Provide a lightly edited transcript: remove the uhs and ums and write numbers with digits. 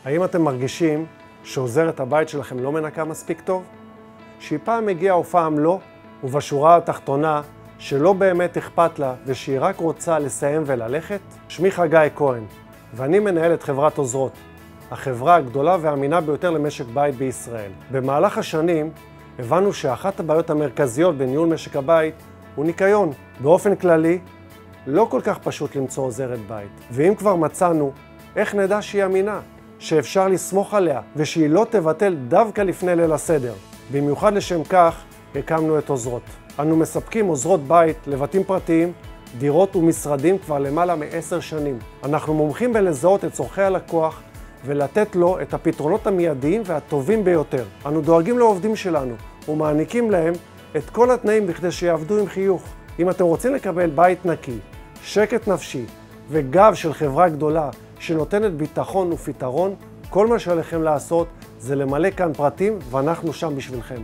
האם אתם מרגישים שעוזרת הבית שלכם לא מנקה מספיק טוב? שהיא פעם הגיעה ופעם לא, ובשורה התחתונה שלא באמת אכפת לה ושהיא רק רוצה לסיים וללכת? שמי חגי כהן, ואני מנהל את חברת עוזרות, החברה הגדולה והאמינה ביותר למשק בית בישראל. במהלך השנים הבנו שאחת הבעיות המרכזיות בניהול משק הבית הוא ניקיון. באופן כללי, לא כל כך פשוט למצוא עוזרת בית. ואם כבר מצאנו, איך נדע שהיא אמינה? שאפשר לסמוך עליה ושהיא לא תבטל דווקא לפני ליל הסדר. במיוחד לשם כך הקמנו את עוזרות. אנו מספקים עוזרות בית לבתים פרטיים, דירות ומשרדים כבר למעלה מ10 שנים. אנחנו מומחים בלזהות את צורכי הלקוח ולתת לו את הפתרונות המיידיים והטובים ביותר. אנו דואגים לעובדים שלנו ומעניקים להם את כל התנאים בכדי שיעבדו עם חיוך. אם אתם רוצים לקבל בית נקי, שקט נפשי וגב של חברה גדולה שנותנת ביטחון ופתרון, כל מה שעליכם לעשות זה למלא כאן פרטים ואנחנו שם בשבילכם.